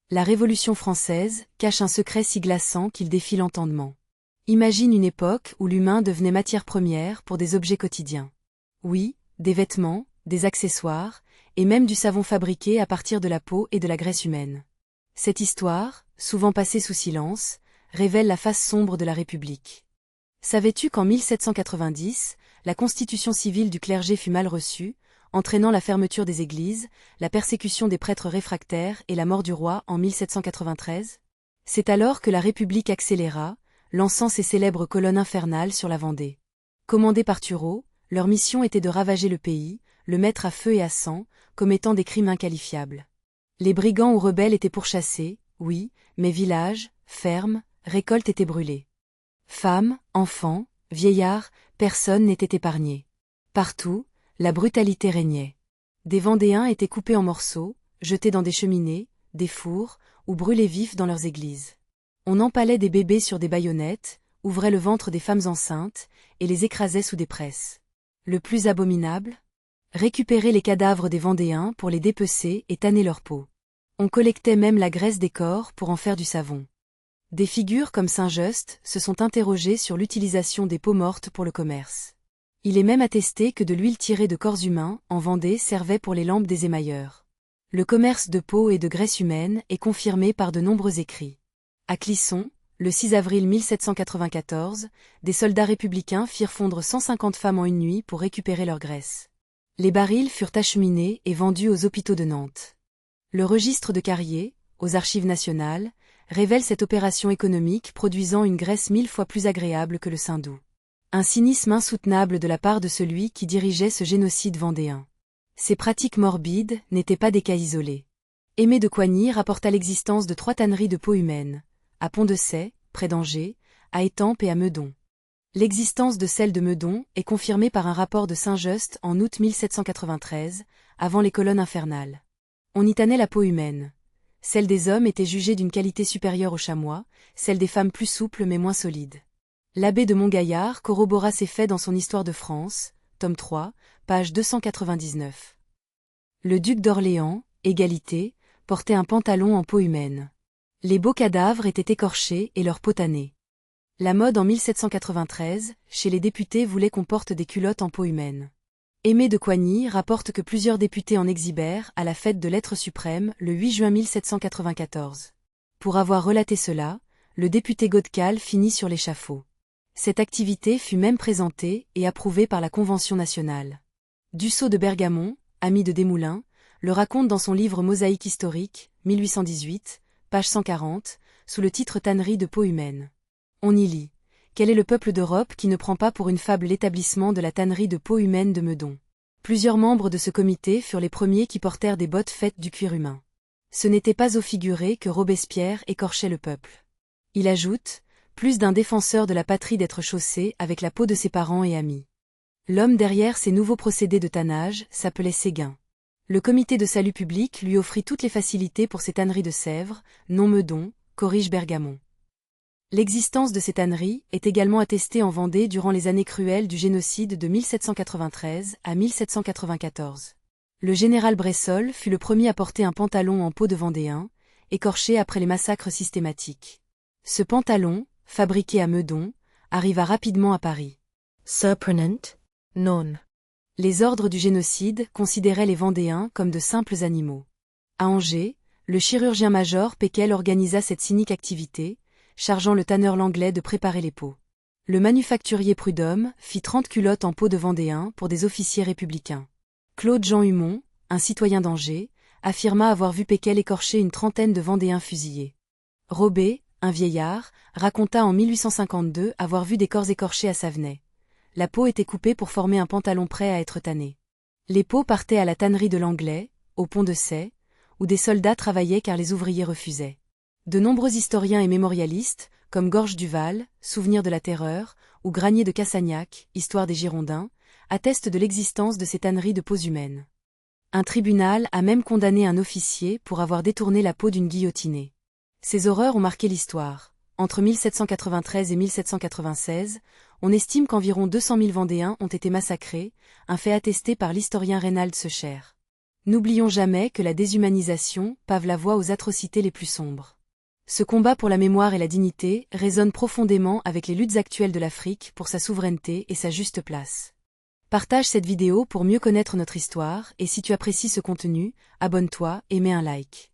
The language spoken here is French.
La Révolution française cache un secret si glaçant qu'il défie l'entendement. Imagine une époque où l'humain devenait matière première pour des objets quotidiens. Oui, des vêtements, des accessoires, et même du savon fabriqué à partir de la peau et de la graisse humaine. Cette histoire, souvent passée sous silence, révèle la face sombre de la République. Savais-tu qu'en 1790, la constitution civile du clergé fut mal reçue, entraînant la fermeture des églises, la persécution des prêtres réfractaires et la mort du roi en 1793 ? C'est alors que la République accéléra, lançant ses célèbres colonnes infernales sur la Vendée. Commandées par Turreau, leur mission était de ravager le pays, le mettre à feu et à sang, commettant des crimes inqualifiables. Les brigands ou rebelles étaient pourchassés, oui, mais villages, fermes, récoltes étaient brûlés. Femmes, enfants, vieillards, personne n'était épargné. Partout, la brutalité régnait. Des Vendéens étaient coupés en morceaux, jetés dans des cheminées, des fours, ou brûlés vifs dans leurs églises. On empalait des bébés sur des baïonnettes, ouvrait le ventre des femmes enceintes, et les écrasait sous des presses. Le plus abominable ? Récupérer les cadavres des Vendéens pour les dépecer et tanner leur peau. On collectait même la graisse des corps pour en faire du savon. Des figures comme Saint-Just se sont interrogées sur l'utilisation des peaux mortes pour le commerce. Il est même attesté que de l'huile tirée de corps humains, en Vendée, servait pour les lampes des émailleurs. Le commerce de peau et de graisse humaine est confirmé par de nombreux écrits. À Clisson, le 6 avril 1794, des soldats républicains firent fondre 150 femmes en une nuit pour récupérer leur graisse. Les barils furent acheminés et vendus aux hôpitaux de Nantes. Le registre de Carrier, aux Archives nationales, révèle cette opération économique produisant une graisse 1000 fois plus agréable que le saindoux. Un cynisme insoutenable de la part de celui qui dirigeait ce génocide vendéen. Ces pratiques morbides n'étaient pas des cas isolés. Aimé de Coigny rapporta l'existence de 3 tanneries de peau humaine, à Pont-de-Sey, près d'Angers, à Étampes et à Meudon. L'existence de celle de Meudon est confirmée par un rapport de Saint-Just en août 1793, avant les colonnes infernales. On y tannait la peau humaine. Celle des hommes était jugée d'une qualité supérieure au chamois, celle des femmes plus souple mais moins solide. L'abbé de Montgaillard corrobora ces faits dans son Histoire de France, tome 3, page 299. Le duc d'Orléans, Égalité, portait un pantalon en peau humaine. Les beaux cadavres étaient écorchés et leur peau tannée. La mode en 1793, chez les députés voulait qu'on porte des culottes en peau humaine. Aimé de Coigny rapporte que plusieurs députés en exhibèrent à la fête de l'Être suprême le 8 juin 1794. Pour avoir relaté cela, le député Godcal finit sur l'échafaud. Cette activité fut même présentée et approuvée par la Convention nationale. Dussault de Bergamont, ami de Desmoulins, le raconte dans son livre Mosaïque historique, 1818, page 140, sous le titre Tannerie de peau humaine. On y lit « Quel est le peuple d'Europe qui ne prend pas pour une fable l'établissement de la tannerie de peau humaine de Meudon ?» Plusieurs membres de ce comité furent les premiers qui portèrent des bottes faites du cuir humain. Ce n'était pas au figuré que Robespierre écorchait le peuple. Il ajoute « Plus d'un défenseur de la patrie d'être chaussé avec la peau de ses parents et amis. » L'homme derrière ces nouveaux procédés de tannage s'appelait Séguin. Le comité de salut public lui offrit toutes les facilités pour ses tanneries de Sèvres, non Meudon, corrige Bergamont. L'existence de ces tanneries est également attestée en Vendée durant les années cruelles du génocide de 1793 à 1794. Le général Bressol fut le premier à porter un pantalon en peau de Vendéen, écorché après les massacres systématiques. Ce pantalon, fabriqué à Meudon, arriva rapidement à Paris. Surprenant? Non. Les ordres du génocide considéraient les Vendéens comme de simples animaux. À Angers, le chirurgien-major Péquel organisa cette cynique activité, chargeant le tanneur Langlais de préparer les peaux. Le manufacturier Prud'homme fit 30 culottes en peau de Vendéens pour des officiers républicains. Claude-Jean Humon, un citoyen d'Angers, affirma avoir vu Péquel écorcher une trentaine de Vendéens fusillés. Robet, un vieillard, raconta en 1852 avoir vu des corps écorchés à Savenay. La peau était coupée pour former un pantalon prêt à être tanné. Les peaux partaient à la tannerie de Langlais, au Pont-de-Sey, où des soldats travaillaient car les ouvriers refusaient. De nombreux historiens et mémorialistes, comme Gorge Duval, Souvenir de la Terreur, ou Granier de Cassagnac, Histoire des Girondins, attestent de l'existence de ces tanneries de peaux humaines. Un tribunal a même condamné un officier pour avoir détourné la peau d'une guillotinée. Ces horreurs ont marqué l'histoire. Entre 1793 et 1796, on estime qu'environ 200 000 Vendéens ont été massacrés, un fait attesté par l'historien Reynald Secher. N'oublions jamais que la déshumanisation pave la voie aux atrocités les plus sombres. Ce combat pour la mémoire et la dignité résonne profondément avec les luttes actuelles de l'Afrique pour sa souveraineté et sa juste place. Partage cette vidéo pour mieux connaître notre histoire et si tu apprécies ce contenu, abonne-toi et mets un like.